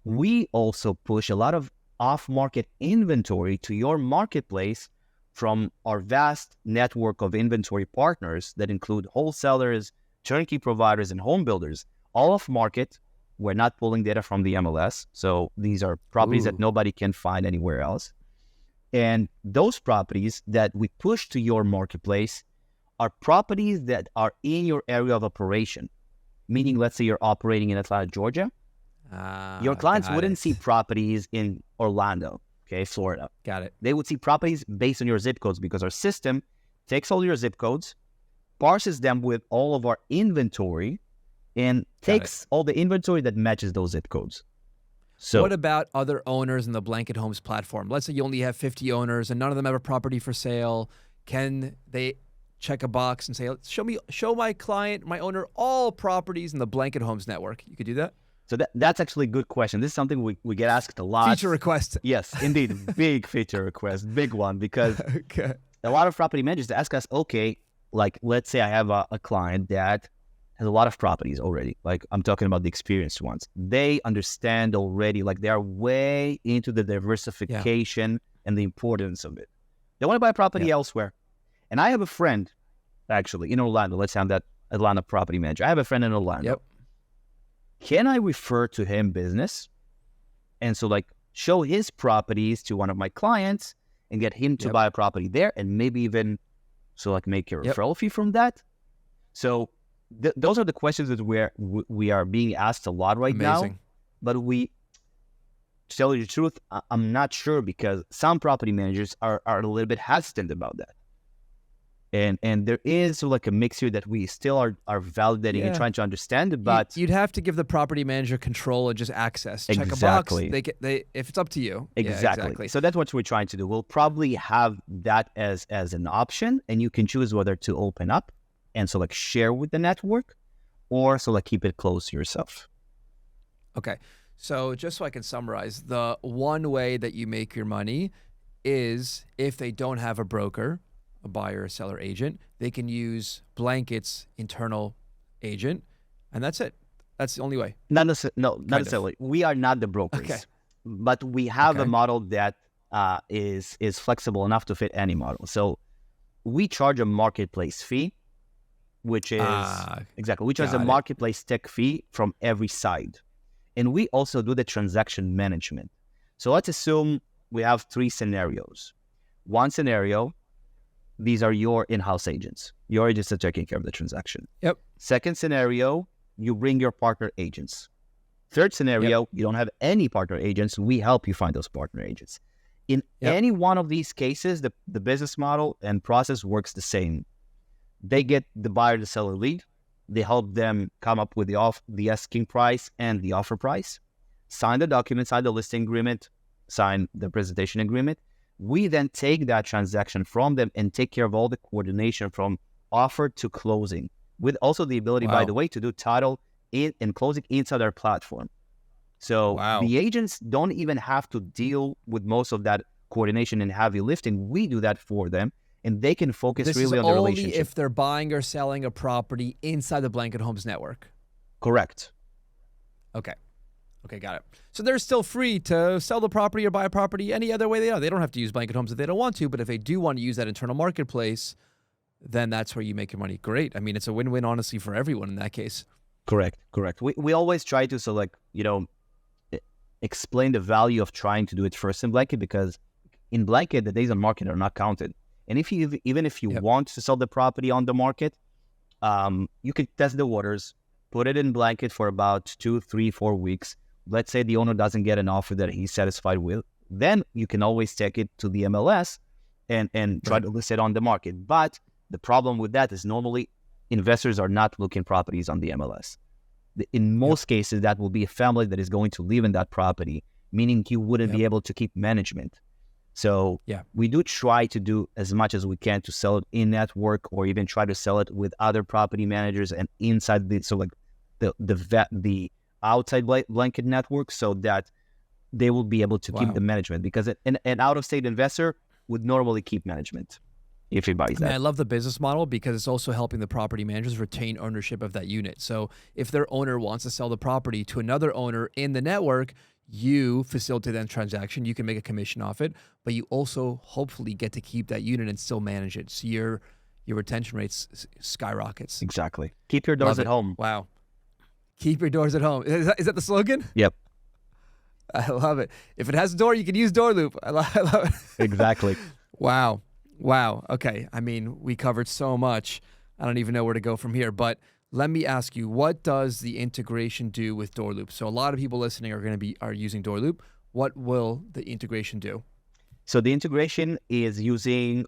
C: we also push a lot of off-market inventory to your marketplace from our vast network of inventory partners that include wholesalers, turnkey providers, and home builders. All off-market. We're not pulling data from the MLS. So these are properties that nobody can find anywhere else. And those properties that we push to your marketplace are properties that are in your area of operation. Meaning, let's say you're operating in Atlanta, Georgia. Your clients wouldn't see properties in Orlando, Florida.
B: Got it.
C: They would see properties based on your zip codes because our system takes all your zip codes, parses them with all of our inventory, and takes all the inventory that matches those zip codes. So
B: what about other owners in the Blanket Homes platform? Let's say you only have 50 owners and none of them have a property for sale. Can they check a box and say, show my client, my owner, all properties in the Blanket Homes network? You could do that?
C: So that's actually a good question. This is something we get asked a lot.
B: Feature request.
C: Yes, indeed. Big feature request. Big one. Because a lot of property managers ask us, okay, like let's say I have a client that has a lot of properties already. Like I'm talking about the experienced ones. They understand already, like they are way into the diversification and the importance of it. They want to buy property elsewhere. And I have a friend actually in Orlando. Let's have that Atlanta property manager. I have a friend in Orlando.
B: Yep.
C: Can I refer to him business? And so like show his properties to one of my clients and get him to buy a property there and maybe even make a referral fee from that. So those are the questions that we are being asked a lot right now. But to tell you the truth, I'm not sure because some property managers are a little bit hesitant about that. And there is like a mix here that we still are validating and trying to understand. But
B: you'd have to give the property manager control and just access. Check a box. They if it's up to you.
C: Exactly. So that's what we're trying to do. We'll probably have that as an option, and you can choose whether to open up and share with the network, or keep it close to yourself.
B: Okay. So just so I can summarize, the one way that you make your money is if they don't have a broker, a buyer or seller agent, they can use Blanket's internal agent, and that's it. That's the only way.
C: Not necessarily. We are not the brokers, but we have a model that is flexible enough to fit any model. So we charge a marketplace fee, which is a marketplace tech fee from every side. And we also do the transaction management. So let's assume we have 3 scenarios. One scenario, these are your in-house agents. Your agents are taking care of the transaction.
B: Yep.
C: Second scenario, you bring your partner agents. Third scenario, you don't have any partner agents. We help you find those partner agents. In any one of these cases, the business model and process works the same. They get the buyer to sell a lead. They help them come up with the asking price and the offer price, sign the document, sign the listing agreement, sign the presentation agreement. We then take that transaction from them and take care of all the coordination from offer to closing, with also the ability, by the way, to do title and closing inside our platform. So the agents don't even have to deal with most of that coordination and heavy lifting. We do that for them, and they can focus really on the relationship.
B: This is only if they're buying or selling a property inside the Blanket Homes network.
C: Correct.
B: Okay. Okay, got it. So they're still free to sell the property or buy a property any other way they are. They don't have to use Blanket Homes if they don't want to, but if they do want to use that internal marketplace, then that's where you make your money. Great. I mean, it's a win-win, honestly, for everyone in that case.
C: Correct. We always try to, explain the value of trying to do it first in Blanket, because in Blanket, the days on market are not counted. And even if you want to sell the property on the market, you could test the waters, put it in Blanket for about 2, 3, 4 weeks. Let's say the owner doesn't get an offer that he's satisfied with, then you can always take it to the MLS and try to list it on the market. But the problem with that is normally investors are not looking properties on the MLS. In most cases, that will be a family that is going to live in that property, meaning you wouldn't be able to keep management. So we do try to do as much as we can to sell it in network, or even try to sell it with other property managers and inside the outside Blanket network, so that they will be able to keep the management, because an out-of-state investor would normally keep management if he buys that.
B: I love the business model because it's also helping the property managers retain ownership of that unit. So if their owner wants to sell the property to another owner in the network, you facilitate that transaction. You can make a commission off it, but you also hopefully get to keep that unit and still manage it. So your retention rates skyrockets.
C: Exactly. Keep your doors at home.
B: Wow. Keep your doors at home. Is that the slogan?
C: Yep.
B: I love it. If it has a door, you can use DoorLoop. I love it.
C: Exactly.
B: Wow. Okay. I mean, we covered so much. I don't even know where to go from here. But let me ask you, what does the integration do with DoorLoop? So a lot of people listening are using DoorLoop. What will the integration do?
C: So the integration is using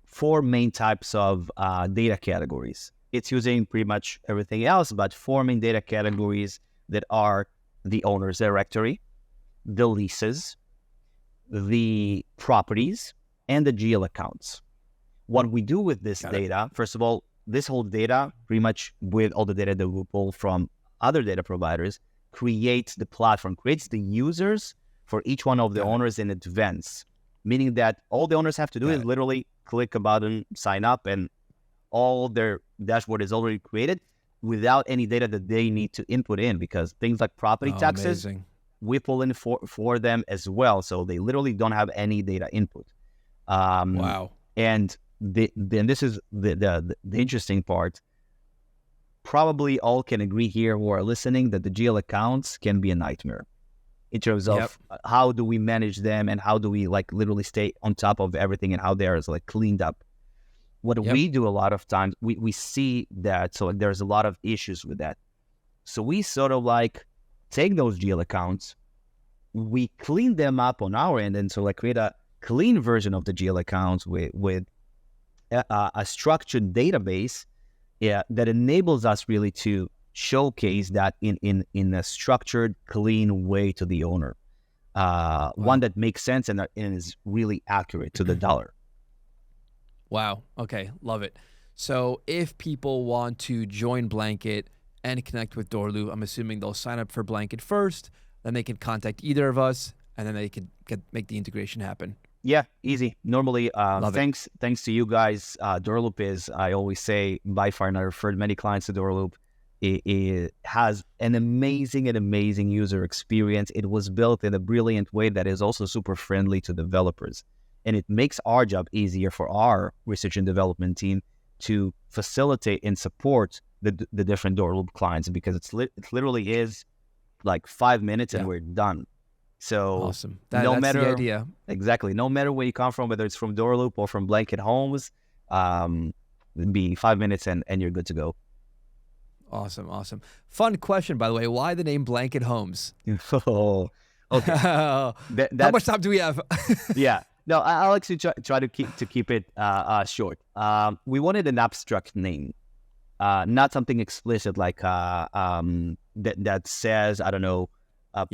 C: 4 main types of data categories. It's using pretty much everything else, but 4 main data categories that are the owner's directory, the leases, the properties, and the GL accounts. What we do with this data, first of all, this whole data, pretty much with all the data that we pull from other data providers, creates the platform, creates the users for each one of the owners in advance, meaning that all the owners have to do is literally click a button, sign up, and all their dashboard is already created without any data that they need to input in, because things like property taxes, we pull in for them as well. So they literally don't have any data input. And then this is the interesting part. Probably all can agree here who are listening that the GL accounts can be a nightmare in terms of how do we manage them, and how do we literally stay on top of everything, and how they are cleaned up. What we do a lot of times, we see that, so there's a lot of issues with that. So we sort of take those GL accounts, we clean them up on our end, and so create a clean version of the GL accounts with a structured database that enables us really to showcase that in a structured, clean way to the owner. One that makes sense and is really accurate to the dollar.
B: Wow. Okay. Love it. So if people want to join Blanket and connect with DoorLoop, I'm assuming they'll sign up for Blanket first, then they can contact either of us, and then they could make the integration happen.
C: Yeah, easy. Normally, thanks to you guys, DoorLoop is, I always say, by far, and I referred many clients to DoorLoop. It has an amazing user experience. It was built in a brilliant way that is also super friendly to developers. And it makes our job easier for our research and development team to facilitate and support the different DoorLoop clients, because it literally is 5 minutes and we're done. So
B: awesome.
C: No
B: that's
C: matter
B: the idea.
C: Exactly. No matter where you come from, whether it's from DoorLoop or from Blanket Homes, it'd be 5 minutes and you're good to go.
B: Awesome. Fun question, by the way. Why the name Blanket Homes?
C: Oh, okay.
B: How much time do we have?
C: Yeah. No, I'll actually try to keep it short. We wanted an abstract name, not something explicit that says, I don't know,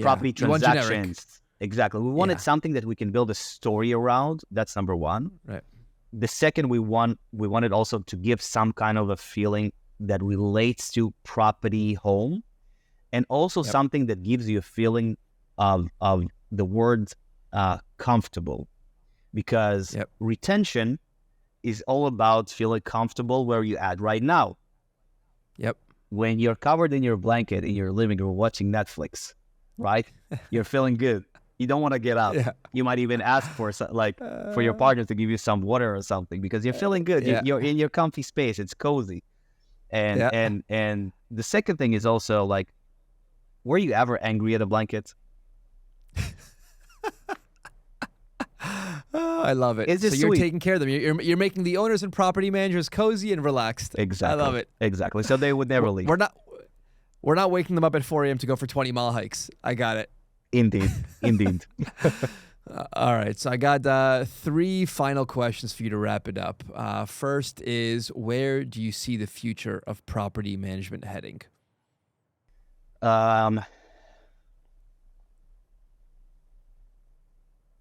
C: property transactions. Exactly. We wanted something that we can build a story around. That's number one.
B: Right.
C: The second, we wanted also to give some kind of a feeling that relates to property, home, and also something that gives you a feeling of the word comfortable, because retention is all about feeling comfortable where you're at right now.
B: Yep.
C: when you're covered in your blanket in your living room watching Netflix, right? You're feeling good. You don't want to get up.
B: Yeah.
C: You might even ask for for your partner to give you some water or something because you're feeling good.
B: Yeah.
C: You're in your comfy space. It's cozy. And the second thing is also like, were you ever angry at a blanket?
B: Oh, I love it.
C: It's just
B: so you're
C: sweet.
B: taking care of them. You're making the owners and property managers cozy and relaxed.
C: Exactly.
B: I love it.
C: Exactly. So they would never leave.
B: We're not waking them up at 4 a.m. to go for 20-mile hikes. I got it.
C: Indeed. Indeed.
B: All right. So I got 3 final questions for you to wrap it up. First is, where do you see the future of property management heading?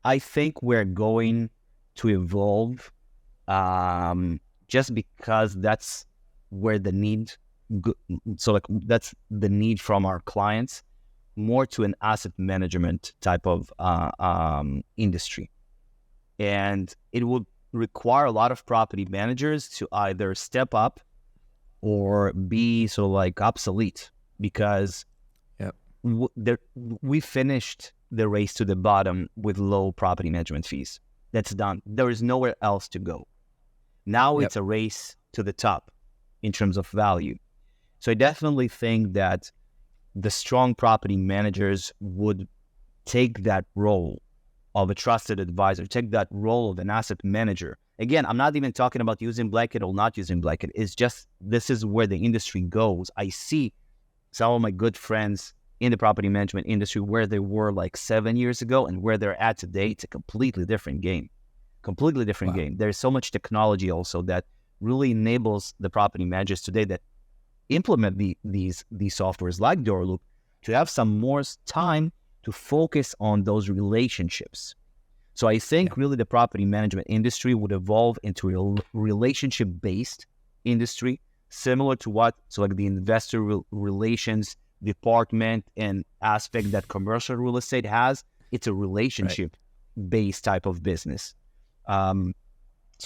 C: I think we're going to evolve just because that's where the need, that's the need from our clients, more to an asset management type of industry. And it would require a lot of property managers to either step up or be obsolete because we finished the race to the bottom with low property management fees. That's done. There is nowhere else to go. Now it's a race to the top in terms of value. So I definitely think that the strong property managers would take that role of a trusted advisor, take that role of an asset manager. Again, I'm not even talking about using blanket or not using blanket. It's just, this is where the industry goes. I see some of my good friends in the property management industry where they were 7 years ago and where they're at today. It's a completely different game. Game. There's so much technology also that really enables the property managers today that implement these softwares like DoorLoop to have some more time to focus on those relationships. So I think really the property management industry would evolve into a relationship-based industry, similar to the investor relations department and aspect that commercial real estate has. It's a relationship-based type of business. So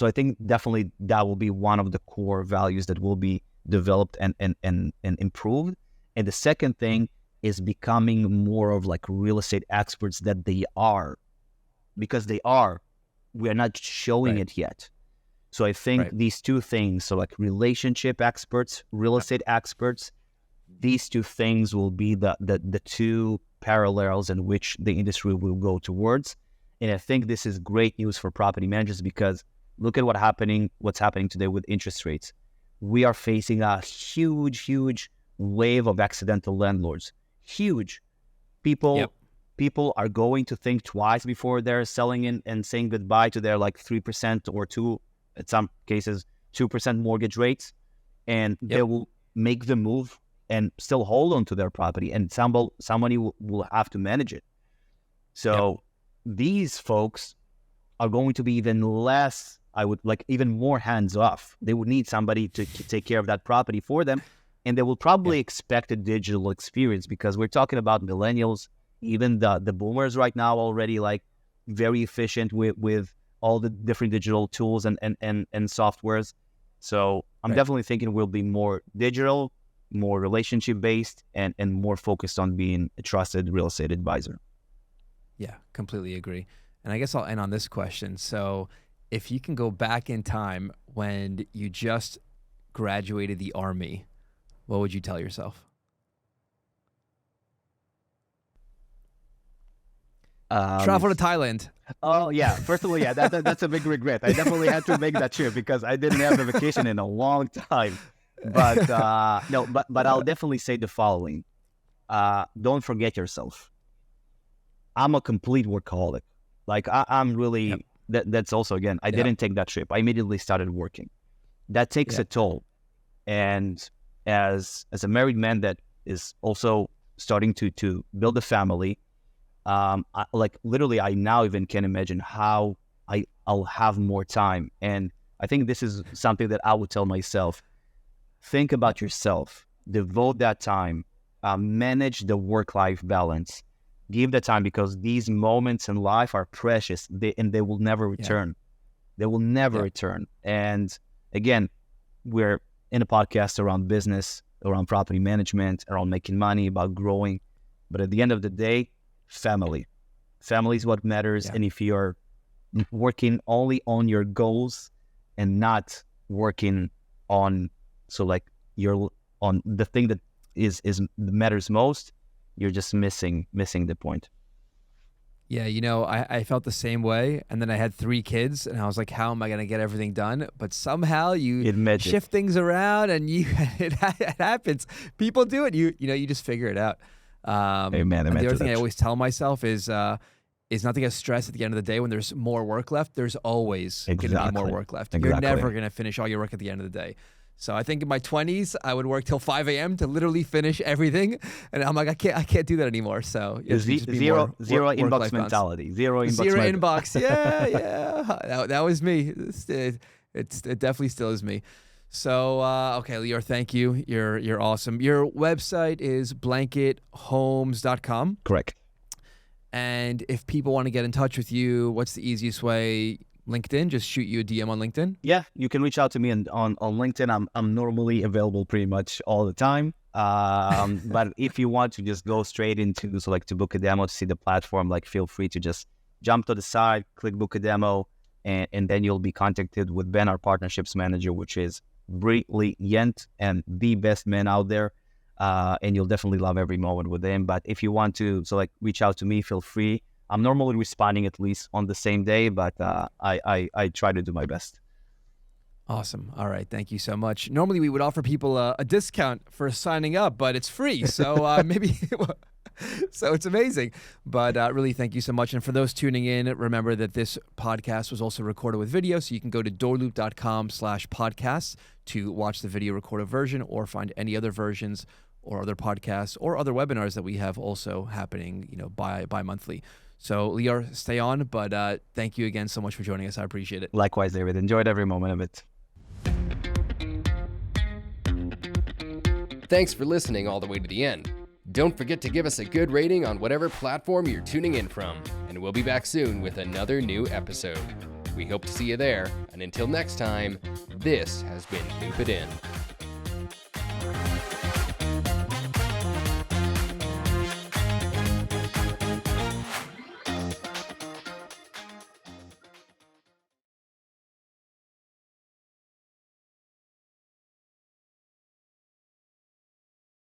C: I think definitely that will be one of the core values that will be developed and improved. And the second thing is becoming more of real estate experts that they are, because they are. We are not showing it yet. So I think these two things, so relationship experts, real estate experts, these two things will be the two parallels in which the industry will go towards. And I think this is great news for property managers because look at what's happening today with interest rates. We are facing a huge wave of accidental landlords. Huge. People are going to think twice before they're selling and saying goodbye to their 3% or 2%, in some cases 2% mortgage rates, and they will make the move and still hold on to their property, and somebody will have to manage it. So these folks are going to be even less, even more hands off. They would need somebody to take care of that property for them. And they will probably expect a digital experience because we're talking about millennials, even the boomers right now already very efficient with all the different digital tools and softwares. So I'm definitely thinking we'll be more digital, more relationship based, and more focused on being a trusted real estate advisor.
B: Yeah, completely agree. And I guess I'll end on this question. So if you can go back in time when you just graduated the Army, what would you tell yourself? Travel to Thailand.
C: Oh yeah. First of all, that's a big regret. I definitely had to make that trip because I didn't have a vacation in a long time. But but I'll definitely say the following: don't forget yourself. I'm a complete workaholic. I'm really. That's also again. I didn't take that trip. I immediately started working. That takes a toll, and as a married man that is also starting to build a family, literally I now even can imagine how I'll have more time. And I think this is something that I would tell myself: think about yourself, devote that time, manage the work-life balance, give the time, because these moments in life are precious, and they will never return. They will never return. And again, we're in a podcast around business. around property management, around making money, about growing. But at the end of the day, family is what matters.
B: Yeah.
C: And if you're working only on your goals and not working on, you're on the thing that is matters most, you're just missing the point.
B: Yeah, I felt the same way. And then I had 3 kids and I was like, how am I going to get everything done? But somehow you shift things around and it happens. People do it. You just figure it out.
C: Amen.
B: And the other thing I always tell myself is not to get stressed at the end of the day when there's more work left. There's always going to be more work left. You're never going to finish all your work at the end of the day. So I think in my 20s, I would work till 5 a.m. to literally finish everything. And I'm like, I can't do that anymore. So
C: zero inbox mentality. Zero
B: inbox. Yeah. That was me. It definitely still is me. So, okay, Lior, thank you. You're awesome. Your website is blankethomes.com.
C: Correct.
B: And if people want to get in touch with you, what's the easiest way? LinkedIn, just shoot you a DM on LinkedIn.
C: Yeah, you can reach out to me on LinkedIn. I'm normally available pretty much all the time. But if you want to just go straight into to book a demo to see the platform, feel free to just jump to the side, click book a demo, and then you'll be contacted with Ben, our partnerships manager, which is brilliant and the best man out there. And you'll definitely love every moment with him. But if you want to reach out to me, feel free. I'm normally responding at least on the same day, but I try to do my best.
B: Awesome. All right. Thank you so much. Normally we would offer people a discount for signing up, but it's free. So maybe, so it's amazing. But really, thank you so much. And for those tuning in, remember that this podcast was also recorded with video. So you can go to doorloop.com/podcasts to watch the video recorded version or find any other versions or other podcasts or other webinars that we have also happening, bi-monthly. So, Lior, stay on, but thank you again so much for joining us. I appreciate it.
C: Likewise, David. Enjoyed every moment of it.
A: Thanks for listening all the way to the end. Don't forget to give us a good rating on whatever platform you're tuning in from, and we'll be back soon with another new episode. We hope to see you there, and until next time, this has been Loop It In.